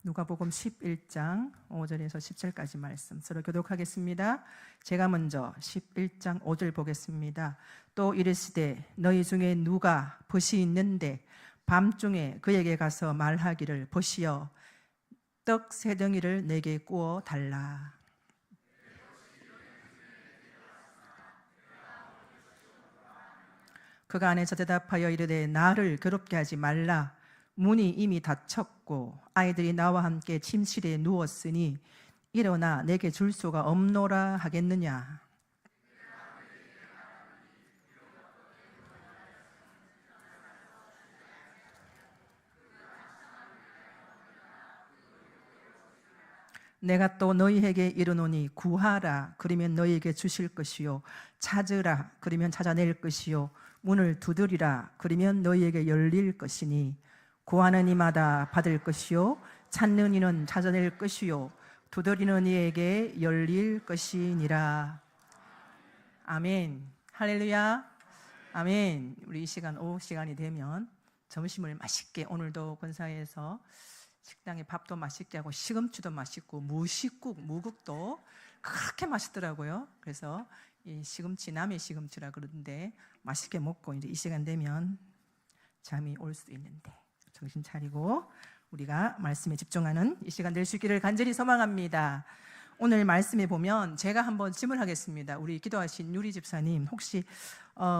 누가복음 11장 5절에서 10절까지 말씀 서로 교독하겠습니다. 제가 먼저 11장 5절 보겠습니다. 또 이르시되 너희 중에 누가 벗이 있는데 밤중에 그에게 가서 말하기를 벗이여 떡 세 덩이를 내게 구워 달라. 그가 안에서 대답하여 이르되 나를 괴롭게 하지 말라. 문이 이미 닫혔고 아이들이 나와 함께 침실에 누웠으니 일어나 내게 줄 수가 없노라 하겠느냐. 내가 또 너희에게 이르노니 구하라 그러면 너희에게 주실 것이요 찾으라 그러면 찾아낼 것이요 문을 두드리라 그러면 너희에게 열릴 것이니 구하는 이마다 받을 것이요 찾는 이는 찾아낼 것이요 두드리는 이에게 열릴 것이니라. 아멘. 할렐루야. 아멘. 우리 이 시간 오후 시간이 되면 점심을 맛있게, 오늘도 권사에서 식당에 밥도 맛있게 하고 시금치도 맛있고 무식국, 무국도 그렇게 맛있더라고요. 그래서 이 시금치, 남의 시금치라 그러는데 맛있게 먹고 이제 이 시간 되면 잠이 올 수도 있는데 정신 차리고 우리가 말씀에 집중하는 이 시간 될 수 있기를 간절히 소망합니다. 오늘 말씀에 보면 제가 한번 질문하겠습니다. 우리 기도하신 유리 집사님, 혹시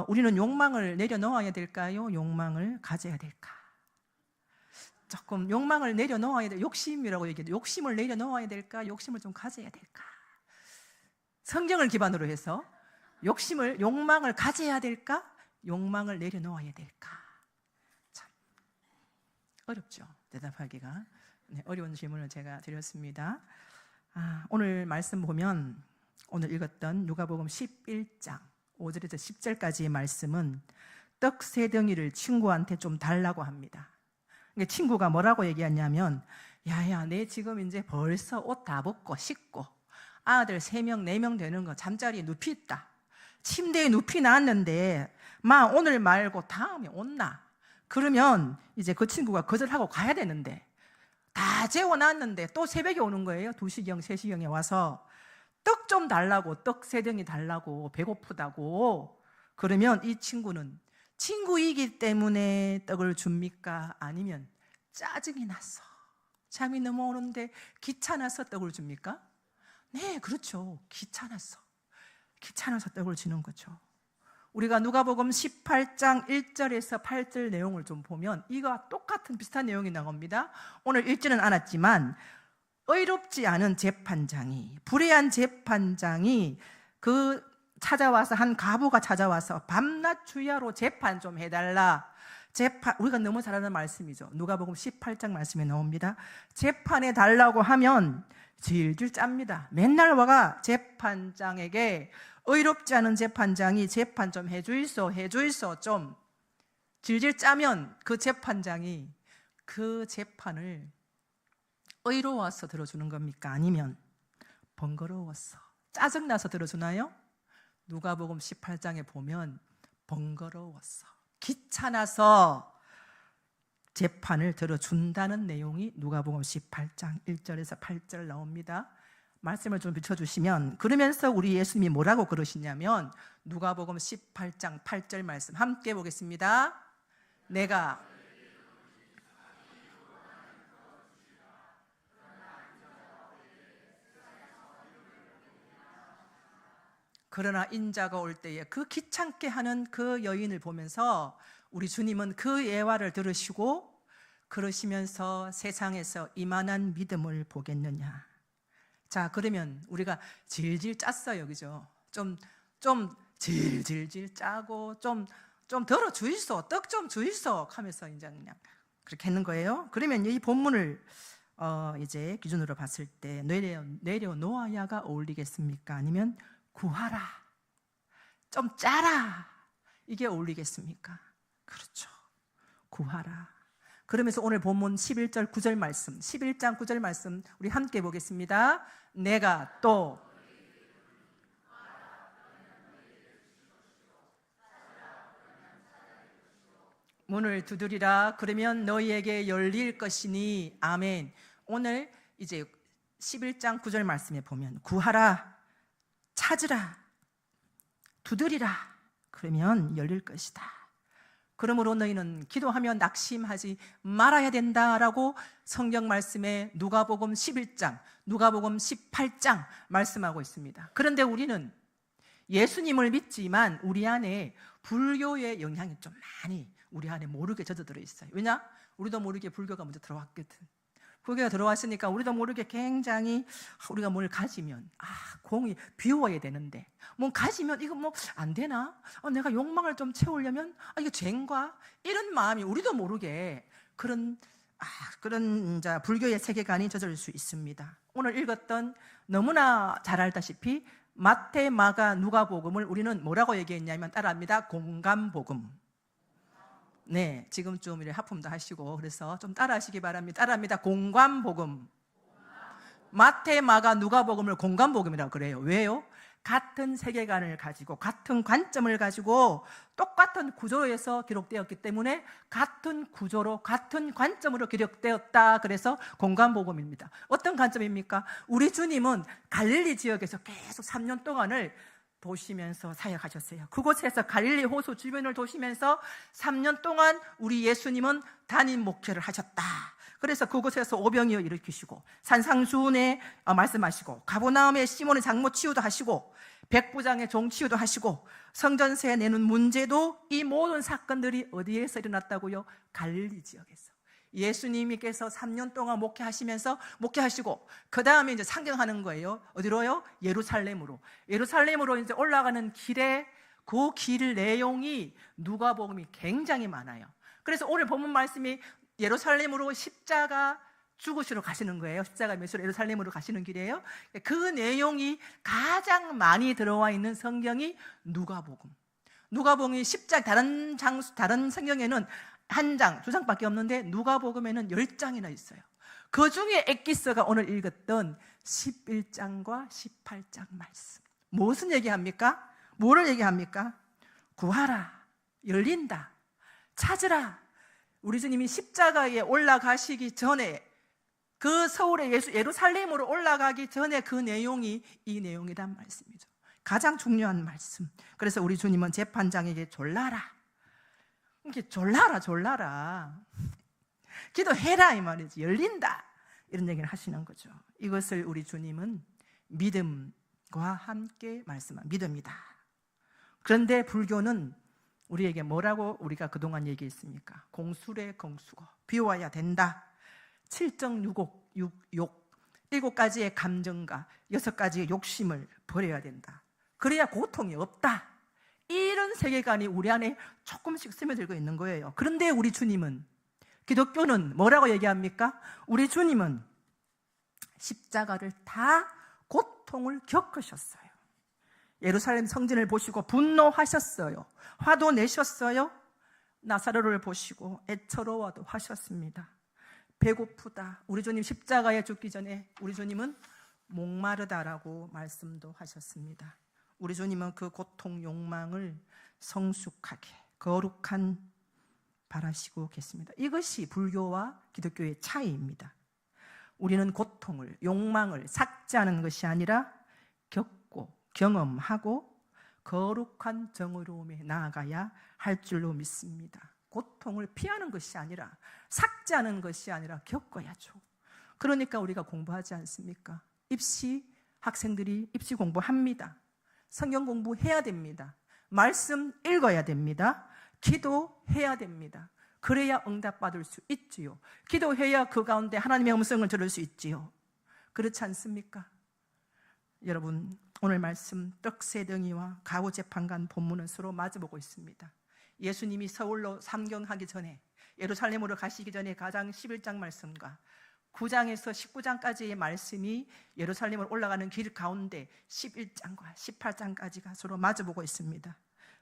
우리는 욕망을 내려놓아야 될까요? 욕망을 가져야 될까? 조금 욕망을 내려놓아야 될, 욕심이라고 얘기해도 욕심을 내려놓아야 될까? 욕심을 좀 가져야 될까? 성경을 기반으로 해서 욕망을 가져야 될까? 욕망을 내려놓아야 될까? 참 어렵죠, 대답하기가. 네, 어려운 질문을 제가 드렸습니다. 오늘 말씀 보면 오늘 읽었던 누가복음 11장 5절에서 10절까지의 말씀은 떡 세 덩이를 친구한테 좀 달라고 합니다. 친구가 뭐라고 얘기했냐면, 야야, 내 지금 이제 벌써 옷 다 벗고 씻고 아들 3명 4명 되는 거 잠자리에 눕히 있다. 침대에 눕히 놨는데 마 오늘 말고 다음에 온나? 그러면 이제 그 친구가 거절하고 가야 되는데 다 재워놨는데 또 새벽에 오는 거예요. 2시경 3시경에 와서 떡 좀 달라고, 떡 3덩이 달라고, 배고프다고. 그러면 이 친구는 친구이기 때문에 떡을 줍니까? 아니면 짜증이 나서 잠이 너무 오는데 귀찮아서 떡을 줍니까? 네, 그렇죠. 귀찮아서 떡을 주는 거죠. 우리가 누가복음 18장 1절에서 8절 내용을 좀 보면 이거와 똑같은 비슷한 내용이 나옵니다. 오늘 읽지는 않았지만 의롭지 않은 재판장이, 불의한 재판장이 찾아와서 한 과부가 찾아와서 밤낮 주야로 재판 좀 해달라. 우리가 너무 잘 아는 말씀이죠. 누가복음 18장 말씀에 나옵니다. 재판해 달라고 하면 질질 짭니다. 맨날 와가 재판장에게, 의롭지 않은 재판장이 재판 좀 해주이소 좀 질질 짜면 그 재판장이 그 재판을 의로워서 들어주는 겁니까? 아니면 번거로워서 짜증나서 들어주나요? 누가복음 18장에 보면 번거로워서, 귀찮아서 재판을 들어준다는 내용이 누가복음 18장 1절에서 8절 나옵니다. 말씀을 좀 비춰주시면, 그러면서 우리 예수님이 뭐라고 그러시냐면 누가복음 18장 8절 말씀 함께 보겠습니다. 내가 그러나 인자가 올 때에 그 귀찮게 하는 그 여인을 보면서 우리 주님은 그 예화를 들으시고 그러시면서 세상에서 이만한 믿음을 보겠느냐. 자, 그러면 우리가 질질 짰어요, 그죠? 좀 질질 짜고 좀 덜어 주이소, 떡 좀 주이소 하면서 이제 그냥 그렇게 했는 거예요. 그러면 이 본문을 이제 기준으로 봤을 때 내려놓아야가 어울리겠습니까? 아니면 구하라, 좀 짜라, 이게 어울리겠습니까? 그렇죠, 구하라. 그러면서 오늘 본문 11절 9절 말씀, 11장 9절 말씀 우리 함께 보겠습니다. 내가 또 문을 두드리라 그러면 너희에게 열릴 것이니. 아멘. 오늘 이제 11장 9절 말씀에 보면 구하라, 찾으라, 두드리라, 그러면 열릴 것이다. 그러므로 너희는 기도하며 낙심하지 말아야 된다라고 성경 말씀에 누가복음 11장, 누가복음 18장 말씀하고 있습니다. 그런데 우리는 예수님을 믿지만 우리 안에 불교의 영향이 좀 많이 우리 안에 모르게 젖어들어 있어요. 왜냐? 우리도 모르게 불교가 먼저 들어왔거든. 불교가 들어왔으니까 우리도 모르게 굉장히 우리가 뭘 가지면 공이 비워야 되는데 뭐 가지면 이거 뭐 안 되나? 내가 욕망을 좀 채우려면 이거 죄인가? 이런 마음이 우리도 모르게 그런 불교의 세계관이 젖을 수 있습니다. 오늘 읽었던 너무나 잘 알다시피 마태, 마가, 누가복음을 우리는 뭐라고 얘기했냐면 따라합니다. 공감복음. 네, 지금 좀 이렇게 하품도 하시고 그래서 좀 따라하시기 바랍니다. 따라합니다. 공감복음. 마태, 마가, 누가복음을 공감복음이라고 그래요. 왜요? 같은 세계관을 가지고 같은 관점을 가지고 똑같은 구조에서 기록되었기 때문에 같은 구조로 같은 관점으로 기록되었다. 그래서 공감복음입니다. 어떤 관점입니까? 우리 주님은 갈릴리 지역에서 계속 3년 동안을 도시면서 사역하셨어요. 그곳에서 갈릴리 호수 주변을 도시면서 3년 동안 우리 예수님은 단임 목회를 하셨다. 그래서 그곳에서 오병이어 일으키시고 산상수훈에 말씀하시고 가버나움에 시몬의 장모 치유도 하시고 백부장의 종 치유도 하시고 성전세 내는 문제도 이 모든 사건들이 어디에서 일어났다고요? 갈릴리 지역에서. 예수님께서 3년 동안 목회하시고 그 다음에 이제 상경하는 거예요. 어디로요? 예루살렘으로 이제 올라가는 길에 그 길 내용이 누가복음이 굉장히 많아요. 그래서 오늘 본문 말씀이 예루살렘으로 십자가 죽으시러 가시는 거예요. 십자가 메시로 예루살렘으로 가시는 길이에요. 그 내용이 가장 많이 들어와 있는 성경이 누가복음. 누가복음이 10장, 다른 성경에는 한 장, 두 장밖에 없는데 누가복음에는 10장이나 있어요. 그 중에 엑기스가 오늘 읽었던 11장과 18장 말씀. 무슨 얘기합니까? 뭐를 얘기합니까? 구하라, 열린다, 찾으라. 우리 주님이 십자가에 올라가시기 전에 그 서울의 예루살렘으로 올라가기 전에 그 내용이 이 내용이란 말씀이죠. 가장 중요한 말씀. 그래서 우리 주님은 재판장에게 졸라라. 이렇게 졸라라. 기도해라 이 말이지. 열린다. 이런 얘기를 하시는 거죠. 이것을 우리 주님은 믿음과 함께 말씀한 믿음이다. 그런데 불교는 우리에게 뭐라고 우리가 그동안 얘기했습니까? 공수래 공수고 비워야 된다. 7.6욕 7가지의 감정과 6가지의 욕심을 버려야 된다. 그래야 고통이 없다. 이런 세계관이 우리 안에 조금씩 스며들고 있는 거예요. 그런데 우리 주님은, 기독교는 뭐라고 얘기합니까? 우리 주님은 십자가를 다 고통을 겪으셨어요. 예루살렘 성전을 보시고 분노하셨어요. 화도 내셨어요. 나사로를 보시고 애처로워도 하셨습니다. 배고프다. 우리 주님 십자가에 죽기 전에 우리 주님은 목마르다라고 말씀도 하셨습니다. 우리 주님은 그 고통, 욕망을 성숙하게 거룩한 바라시고 계십니다. 이것이 불교와 기독교의 차이입니다. 우리는 고통을, 욕망을 삭제하는 것이 아니라 겪고 경험하고 거룩한 정의로움에 나아가야 할 줄로 믿습니다. 고통을 피하는 것이 아니라, 삭제하는 것이 아니라 겪어야죠. 그러니까 우리가 공부하지 않습니까? 입시 학생들이 입시 공부합니다. 성경 공부해야 됩니다. 말씀 읽어야 됩니다. 기도해야 됩니다. 그래야 응답받을 수 있지요. 기도해야 그 가운데 하나님의 음성을 들을 수 있지요. 그렇지 않습니까? 여러분, 오늘 말씀 떡새덩이와 가우재판관 본문은 서로 마주보고 있습니다. 예수님이 서울로 상경하기 전에, 예루살렘으로 가시기 전에 가장 11장 말씀과 9장에서 19장까지의 말씀이 예루살렘을 올라가는 길 가운데 11장과 18장까지가 서로 마주보고 있습니다.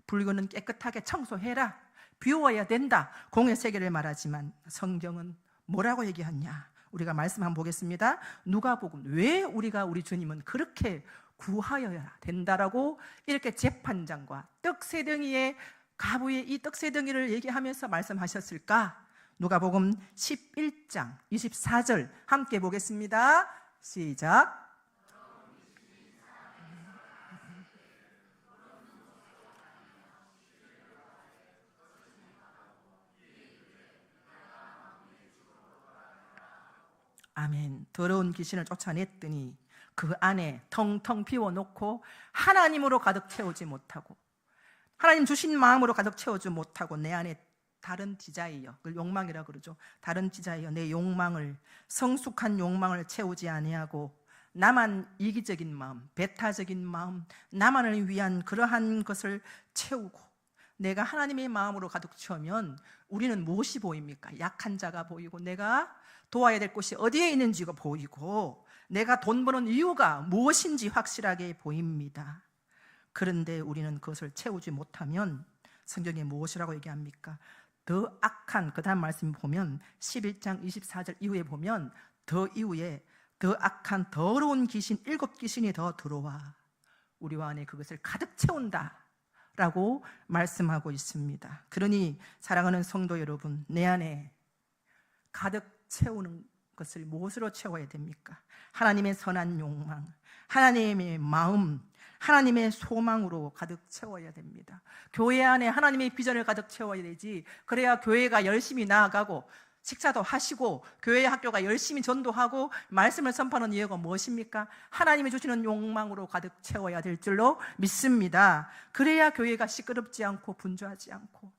불교는 깨끗하게 청소해라, 비워야 된다, 공의 세계를 말하지만 성경은 뭐라고 얘기하냐? 우리가 말씀 한번 보겠습니다. 누가복음, 왜 우리 주님은 그렇게 구하여야 된다라고 이렇게 재판장과 떡새덩이의 가부의 이 떡새덩이를 얘기하면서 말씀하셨을까? 누가복음 11장 24절 함께 보겠습니다. 시작. 아멘. 더러운 귀신을 쫓아냈더니 그 안에 텅텅 비워놓고 하나님으로 가득 채우지 못하고, 하나님 주신 마음으로 가득 채우지 못하고 내 안에 다른 디자이어, 그걸 욕망이라고 그러죠. 다른 디자이어, 내 욕망을, 성숙한 욕망을 채우지 아니하고 나만 이기적인 마음, 배타적인 마음, 나만을 위한 그러한 것을 채우고, 내가 하나님의 마음으로 가득 채우면 우리는 무엇이 보입니까? 약한 자가 보이고, 내가 도와야 될 곳이 어디에 있는지가 보이고, 내가 돈 버는 이유가 무엇인지 확실하게 보입니다. 그런데 우리는 그것을 채우지 못하면 성경에 무엇이라고 얘기합니까? 더 악한, 그 다음 말씀 보면 11장 24절 이후에 보면 더 이후에 더 악한 더러운 귀신 7귀신이 더 들어와 우리 안에 그것을 가득 채운다 라고 말씀하고 있습니다. 그러니 사랑하는 성도 여러분, 내 안에 가득 채우는 것을 무엇으로 채워야 됩니까? 하나님의 선한 욕망, 하나님의 마음, 하나님의 소망으로 가득 채워야 됩니다. 교회 안에 하나님의 비전을 가득 채워야 되지, 그래야 교회가 열심히 나아가고 식사도 하시고 교회 학교가 열심히 전도하고 말씀을 선포하는 이유가 무엇입니까? 하나님이 주시는 욕망으로 가득 채워야 될 줄로 믿습니다. 그래야 교회가 시끄럽지 않고 분주하지 않고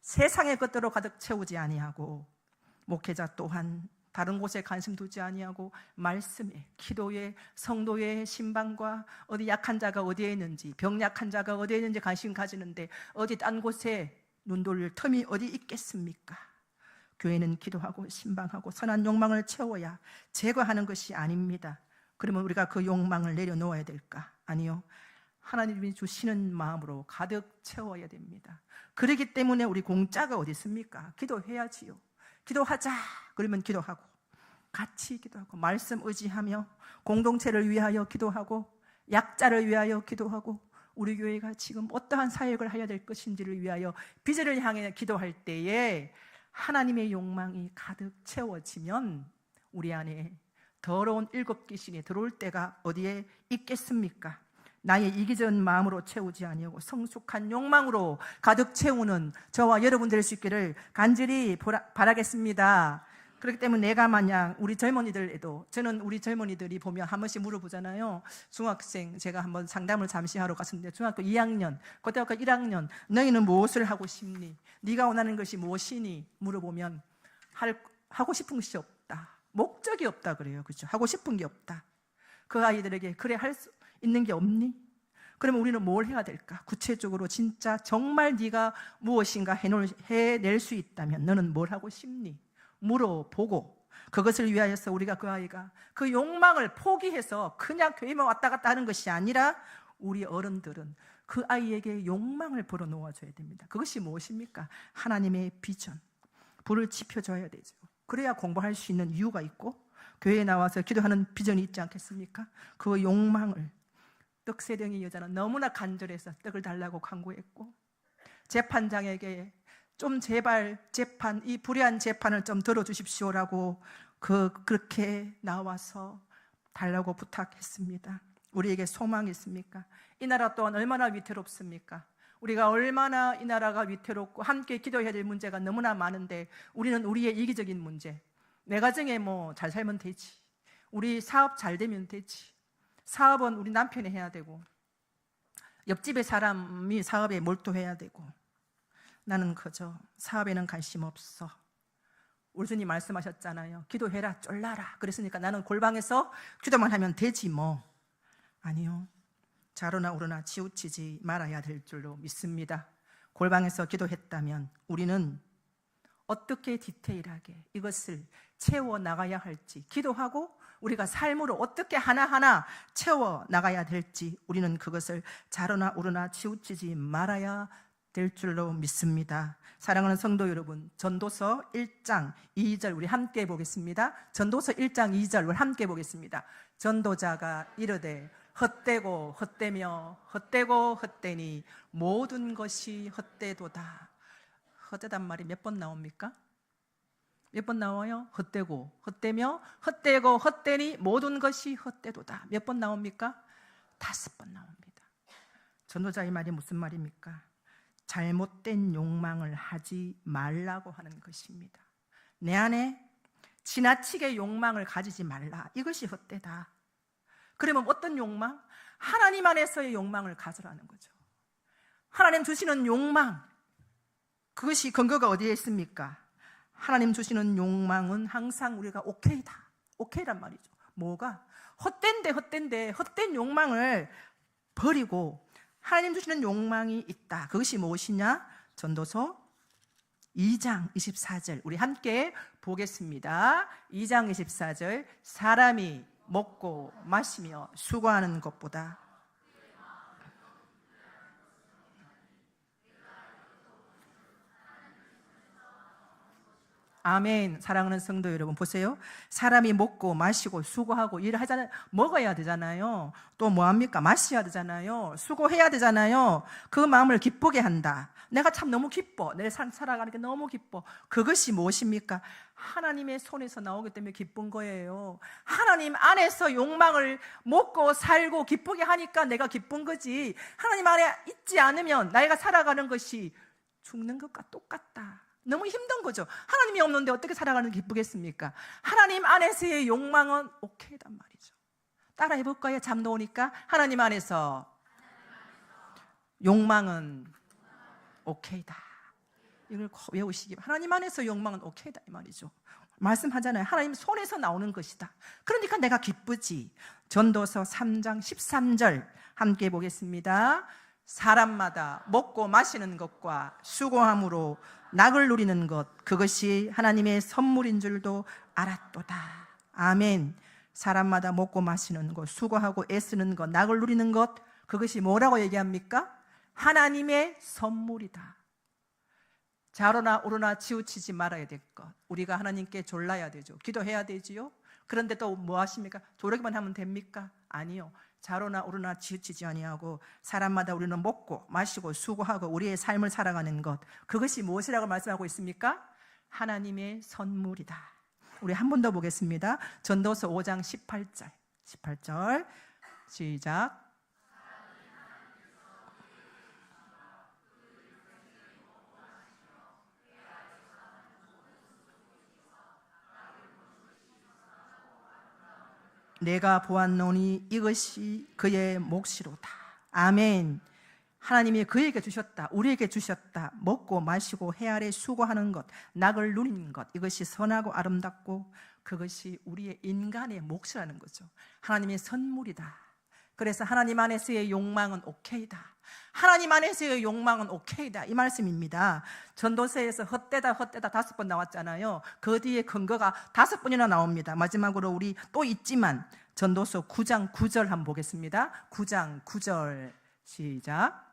세상의 것들로 가득 채우지 아니하고, 목회자 또한 다른 곳에 관심 두지 아니하고 말씀에, 기도에, 성도의 신방과 어디 약한 자가 어디에 있는지, 병약한 자가 어디에 있는지 관심 가지는데 어디 딴 곳에 눈 돌릴 틈이 어디 있겠습니까? 교회는 기도하고 신방하고 선한 욕망을 채워야 제거하는 것이 아닙니다. 그러면 우리가 그 욕망을 내려놓아야 될까? 아니요. 하나님이 주시는 마음으로 가득 채워야 됩니다. 그렇기 때문에 우리 공짜가 어디 있습니까? 기도해야지요. 기도하자 그러면 기도하고, 같이 기도하고, 말씀 의지하며 공동체를 위하여 기도하고, 약자를 위하여 기도하고, 우리 교회가 지금 어떠한 사역을 해야 될 것인지를 위하여 비전을 향해 기도할 때에 하나님의 욕망이 가득 채워지면 우리 안에 더러운 7귀신이 들어올 때가 어디에 있겠습니까? 나의 이기적인 마음으로 채우지 아니하고 성숙한 욕망으로 가득 채우는 저와 여러분 될 수 있기를 간절히 바라겠습니다. 그렇기 때문에 내가 만약 우리 젊은이들에도, 저는 우리 젊은이들이 보면 한 번씩 물어보잖아요. 중학생, 제가 한번 상담을 잠시 하러 갔었는데 중학교 2학년, 고등학교 1학년, 너희는 무엇을 하고 싶니? 네가 원하는 것이 무엇이니? 물어보면 하고 싶은 것이 없다, 목적이 없다 그래요. 그렇죠? 하고 싶은 게 없다. 그 아이들에게 그래 할 수 있는 게 없니? 그러면 우리는 뭘 해야 될까? 구체적으로 진짜 정말 네가 무엇인가 해낼 수 있다면 너는 뭘 하고 싶니? 물어보고, 그것을 위하여서 우리가 그 아이가 그 욕망을 포기해서 그냥 교회만 왔다 갔다 하는 것이 아니라 우리 어른들은 그 아이에게 욕망을 불어넣어줘야 됩니다. 그것이 무엇입니까? 하나님의 비전, 불을 지펴줘야 되죠. 그래야 공부할 수 있는 이유가 있고 교회에 나와서 기도하는 비전이 있지 않겠습니까? 그 욕망을, 떡세령이 여자는 너무나 간절해서 떡을 달라고 간구했고, 재판장에게 좀 제발 재판, 이 불의한 재판을 좀 들어주십시오라고 그렇게 나와서 달라고 부탁했습니다. 우리에게 소망이 있습니까? 이 나라 또한 얼마나 위태롭습니까? 우리가 얼마나 이 나라가 위태롭고 함께 기도해야 될 문제가 너무나 많은데 우리는 우리의 이기적인 문제, 내 가정에 뭐 잘 살면 되지, 우리 사업 잘 되면 되지, 사업은 우리 남편이 해야 되고 옆집의 사람이 사업에 몰두해야 되고, 나는 그저 사업에는 관심 없어. 우리 주님 말씀하셨잖아요. 기도해라 쫄라라. 그랬으니까 나는 골방에서 기도만 하면 되지 뭐. 아니요. 좌로나 우로나 치우치지 말아야 될 줄로 믿습니다. 골방에서 기도했다면 우리는 어떻게 디테일하게 이것을 채워나가야 할지, 기도하고 우리가 삶으로 어떻게 하나하나 채워나가야 될지 우리는 그것을 좌로나 우로나 치우치지 말아야 될 줄로 믿습니다. 사랑하는 성도 여러분, 전도서 1장 2절 우리 함께 보겠습니다. 전도서 1장 2절 우리 함께 보겠습니다. 전도자가 이르되 헛되고 헛되며 헛되고 헛되니 모든 것이 헛되도다. 헛되단 말이 몇 번 나옵니까? 몇 번 나와요? 헛되고 헛되며 헛되고 헛되니 모든 것이 헛되도다. 몇 번 나옵니까? 5번 나옵니다. 전도자의 말이 무슨 말입니까? 잘못된 욕망을 하지 말라고 하는 것입니다. 내 안에 지나치게 욕망을 가지지 말라. 이것이 헛되다. 그러면 어떤 욕망? 하나님 안에서의 욕망을 가져라는 거죠. 하나님 주시는 욕망, 그것이 근거가 어디에 있습니까? 하나님 주시는 욕망은 항상 우리가 오케이다. 오케이란 말이죠. 뭐가? 헛된 욕망을 버리고 하나님 주시는 욕망이 있다. 그것이 무엇이냐? 전도서 2장 24절 우리 함께 보겠습니다. 2장 24절 사람이 먹고 마시며 수고하는 것보다 아멘. 사랑하는 성도 여러분 보세요. 사람이 먹고 마시고 수고하고 일하잖아요. 먹어야 되잖아요. 또 뭐합니까? 마셔야 되잖아요. 수고해야 되잖아요. 그 마음을 기쁘게 한다. 내가 참 너무 기뻐. 내 삶 살아가는 게 너무 기뻐. 그것이 무엇입니까? 하나님의 손에서 나오기 때문에 기쁜 거예요. 하나님 안에서 욕망을 먹고 살고 기쁘게 하니까 내가 기쁜 거지. 하나님 안에 있지 않으면 내가 살아가는 것이 죽는 것과 똑같다. 너무 힘든 거죠. 하나님이 없는데 어떻게 살아가는 게 기쁘겠습니까? 하나님 안에서의 욕망은 오케이단 말이죠. 따라 해볼까요? 잠도 오니까 하나님 안에서 욕망은 오케이다. 이걸 외우시기. 하나님 안에서 욕망은 오케이다 이 말이죠. 말씀하잖아요. 하나님 손에서 나오는 것이다. 그러니까 내가 기쁘지. 전도서 3장 13절 함께 보겠습니다. 사람마다 먹고 마시는 것과 수고함으로 낙을 누리는 것, 그것이 하나님의 선물인 줄도 알았도다. 아멘. 사람마다 먹고 마시는 것, 수고하고 애쓰는 것, 낙을 누리는 것, 그것이 뭐라고 얘기합니까? 하나님의 선물이다. 좌로나 우로나 치우치지 말아야 될 것, 우리가 하나님께 졸라야 되죠. 기도해야 되지요. 그런데 또 뭐 하십니까? 조르기만 하면 됩니까? 아니요. 좌로나 우로나 치우치지 아니하고 사람마다 우리는 먹고 마시고 수고하고 우리의 삶을 살아가는 것, 그것이 무엇이라고 말씀하고 있습니까? 하나님의 선물이다. 우리 한 번 더 보겠습니다. 전도서 5장 18절 시작. 내가 보았노니 이것이 그의 몫이로다. 아멘. 하나님이 그에게 주셨다. 우리에게 주셨다. 먹고 마시고 해 아래 수고하는 것, 낙을 누리는 것, 이것이 선하고 아름답고 그것이 우리의 인간의 몫이라는 거죠. 하나님의 선물이다. 그래서 하나님 안에서의 욕망은 오케이다. 하나님 안에서의 욕망은 오케이다 이 말씀입니다. 전도서에서 헛되다 5번 나왔잖아요. 그 뒤에 근거가 5번이나 나옵니다. 마지막으로 우리 또 있지만 전도서 9장 9절 한번 보겠습니다. 9장 9절 시작.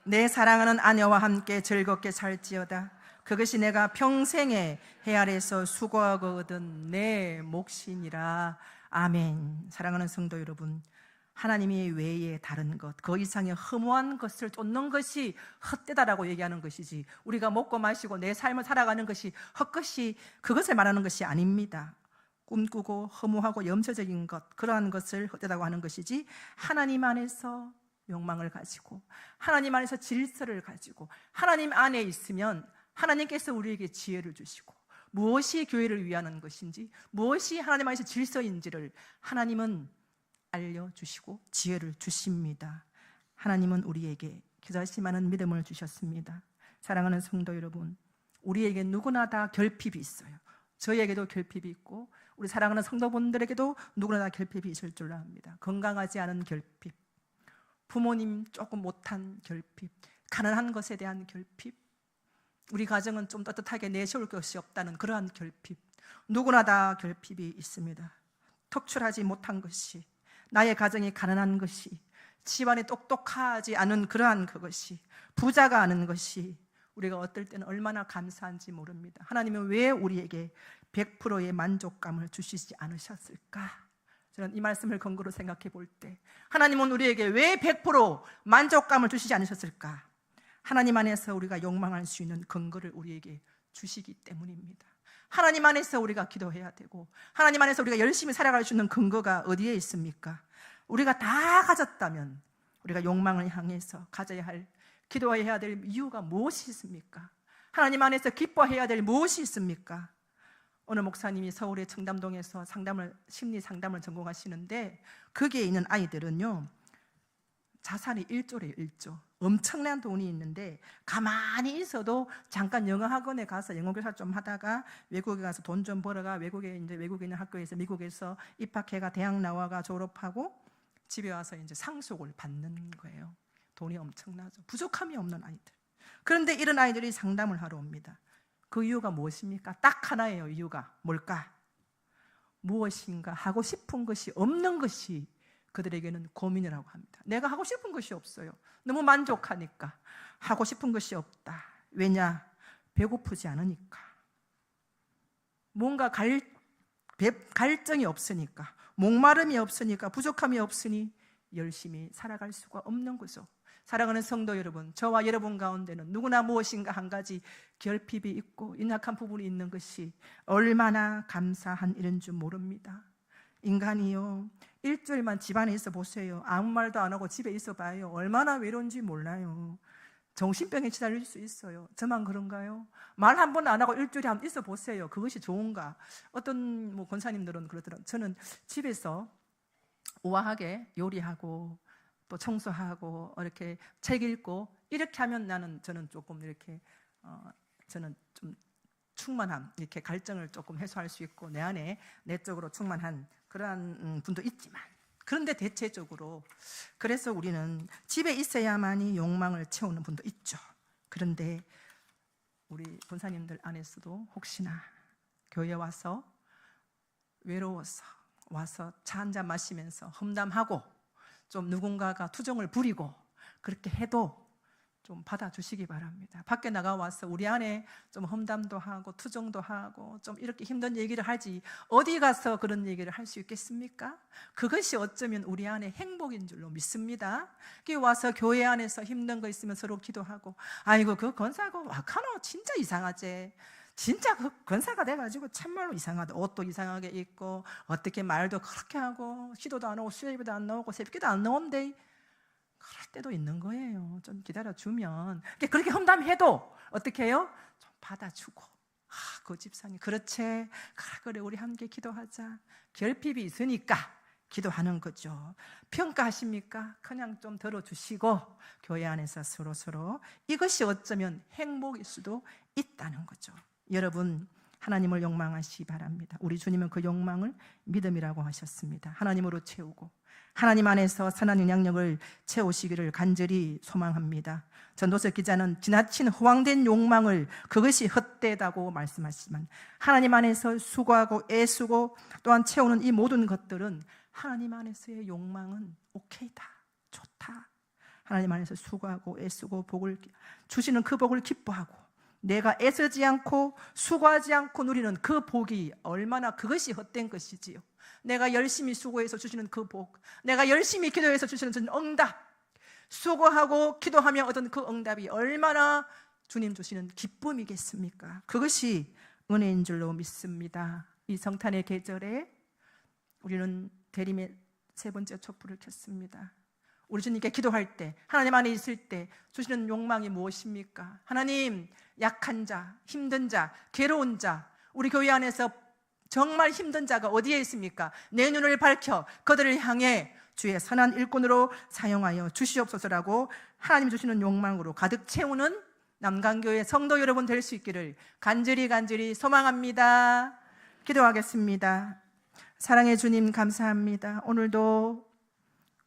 내 사랑하는 아내와 함께 즐겁게 살지어다. 그것이 내가 평생에 해 아래서 수고하고 얻은 내 몫이니라. 아멘. 사랑하는 성도 여러분, 하나님의 외에 다른 것, 그 이상의 허무한 것을 쫓는 것이 헛되다라고 얘기하는 것이지, 우리가 먹고 마시고 내 삶을 살아가는 것이 헛것이 그것을 말하는 것이 아닙니다. 꿈꾸고 허무하고 염세적인 것, 그러한 것을 헛되다고 하는 것이지, 하나님 안에서 욕망을 가지고 하나님 안에서 질서를 가지고 하나님 안에 있으면 하나님께서 우리에게 지혜를 주시고 무엇이 교회를 위하는 것인지, 무엇이 하나님 안에서 질서인지를 하나님은 알려주시고 지혜를 주십니다. 하나님은 우리에게 기자심하는 믿음을 주셨습니다. 사랑하는 성도 여러분, 우리에게 누구나 다 결핍이 있어요. 저희에게도 결핍이 있고 우리 사랑하는 성도분들에게도 누구나 다 결핍이 있을 줄 압니다. 건강하지 않은 결핍, 부모님 조금 못한 결핍, 가난한 것에 대한 결핍, 우리 가정은 좀 떳떳하게 내세울 것이 없다는 그러한 결핍, 누구나 다 결핍이 있습니다. 특출하지 못한 것이, 나의 가정이 가난한 것이, 집안이 똑똑하지 않은 그러한 그것이, 부자가 아는 것이 우리가 어떨 때는 얼마나 감사한지 모릅니다. 하나님은 왜 우리에게 100%의 만족감을 주시지 않으셨을까? 저는 이 말씀을 근거로 생각해 볼 때 하나님은 우리에게 왜 100% 만족감을 주시지 않으셨을까? 하나님 안에서 우리가 욕망할 수 있는 근거를 우리에게 주시기 때문입니다. 하나님 안에서 우리가 기도해야 되고 하나님 안에서 우리가 열심히 살아갈 수 있는 근거가 어디에 있습니까? 우리가 다 가졌다면 우리가 욕망을 향해서 가져야 할, 기도해야 될 이유가 무엇이 있습니까? 하나님 안에서 기뻐해야 될 무엇이 있습니까? 오늘 목사님이 서울의 청담동에서 심리 상담을 전공하시는데 거기에 있는 아이들은요, 자산이 1조래요. 1조. 엄청난 돈이 있는데 가만히 있어도 잠깐 영어 학원에 가서 영어 교사 좀 하다가 외국에 가서 돈 좀 벌어가 외국에 있는 학교에서 미국에서 입학해가 대학 나와가 졸업하고 집에 와서 이제 상속을 받는 거예요. 돈이 엄청나죠. 부족함이 없는 아이들. 그런데 이런 아이들이 상담을 하러 옵니다. 그 이유가 무엇입니까? 딱 하나예요. 이유가 뭘까? 무엇인가 하고 싶은 것이 없는 것이 그들에게는 고민이라고 합니다. 내가 하고 싶은 것이 없어요. 너무 만족하니까. 하고 싶은 것이 없다. 왜냐? 배고프지 않으니까. 뭔가 갈증이 없으니까, 목마름이 없으니까, 부족함이 없으니 열심히 살아갈 수가 없는 거죠. 사랑하는 성도 여러분, 저와 여러분 가운데는 누구나 무엇인가 한 가지 결핍이 있고 연약한 부분이 있는 것이 얼마나 감사한 일인 줄 모릅니다. 인간이요, 일주일만 집안에 있어 보세요. 아무 말도 안 하고 집에 있어 봐요. 얼마나 외로운지 몰라요. 정신병에 시달릴 수 있어요. 저만 그런가요? 말 한 번 안 하고 일주일에 한번 있어 보세요. 그것이 좋은가? 어떤 권사님들은 그러더라고요. 저는 집에서 우아하게 요리하고 또 청소하고 이렇게 책 읽고 이렇게 하면 저는 조금 이렇게 저는 좀 충만함, 이렇게 갈증을 조금 해소할 수 있고 내 안에 내적으로 충만한 그러한 분도 있지만, 그런데 대체적으로 그래서 우리는 집에 있어야만이 욕망을 채우는 분도 있죠. 그런데 우리 권사님들 안에서도 혹시나 교회 와서 외로워서 와서 차 한잔 마시면서 험담하고 좀 누군가가 투정을 부리고 그렇게 해도 좀 받아주시기 바랍니다. 밖에 나가와서 우리 안에 좀 험담도 하고 투정도 하고 좀 이렇게 힘든 얘기를 하지 어디 가서 그런 얘기를 할 수 있겠습니까? 그것이 어쩌면 우리 안에 행복인 줄로 믿습니다. 여기 와서 교회 안에서 힘든 거 있으면 서로 기도하고, 아이고 그 권사가 와카노 진짜 이상하지, 진짜 그 권사가 돼가지고 참말로 이상하다. 옷도 이상하게 입고 어떻게 말도 그렇게 하고 기도도 안 하고 수요예배도 안 나오고 새벽기도 안 나온대. 그럴 때도 있는 거예요. 좀 기다려주면. 그렇게 험담해도 어떻게 해요? 좀 받아주고, 그 집사님 그렇지, 그래 우리 함께 기도하자. 결핍이 있으니까 기도하는 거죠. 평가하십니까? 그냥 좀 들어주시고 교회 안에서 서로 이것이 어쩌면 행복일 수도 있다는 거죠. 여러분, 하나님을 욕망하시기 바랍니다. 우리 주님은 그 욕망을 믿음이라고 하셨습니다. 하나님으로 채우고 하나님 안에서 선한 영향력을 채우시기를 간절히 소망합니다. 전도서 기자는 지나친 허황된 욕망을 그것이 헛되다고 말씀하시지만 하나님 안에서 수고하고 애쓰고 또한 채우는 이 모든 것들은 하나님 안에서의 욕망은 오케이다, 좋다. 하나님 안에서 수고하고 애쓰고 복을 주시는 그 복을 기뻐하고 내가 애쓰지 않고 수고하지 않고 누리는 그 복이 얼마나 그것이 헛된 것이지요. 내가 열심히 수고해서 주시는 그 복, 내가 열심히 기도해서 주시는 응답, 수고하고 기도하며 얻은 그 응답이 얼마나 주님 주시는 기쁨이겠습니까? 그것이 은혜인 줄로 믿습니다. 이 성탄의 계절에 우리는 대림의 세 번째 촛불을 켰습니다. 우리 주님께 기도할 때, 하나님 안에 있을 때 주시는 욕망이 무엇입니까? 하나님, 약한 자, 힘든 자, 괴로운 자, 우리 교회 안에서 정말 힘든 자가 어디에 있습니까? 내 눈을 밝혀 그들을 향해 주의 선한 일꾼으로 사용하여 주시옵소서라고 하나님 주시는 욕망으로 가득 채우는 남강교회 성도 여러분 될 수 있기를 간절히 소망합니다. 기도하겠습니다. 사랑의 주님, 감사합니다. 오늘도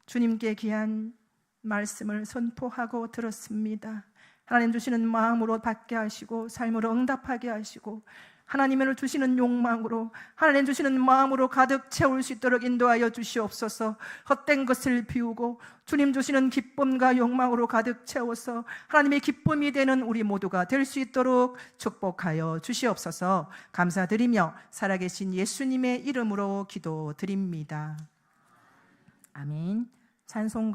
주님께 귀한 말씀을 선포하고 들었습니다. 하나님 주시는 마음으로 받게 하시고 삶으로 응답하게 하시고 하나님을 주시는 욕망으로, 하나님 주시는 마음으로 가득 채울 수 있도록 인도하여 주시옵소서. 헛된 것을 비우고 주님 주시는 기쁨과 욕망으로 가득 채워서 하나님의 기쁨이 되는 우리 모두가 될 수 있도록 축복하여 주시옵소서. 감사드리며 살아계신 예수님의 이름으로 기도드립니다. 아멘. 찬송가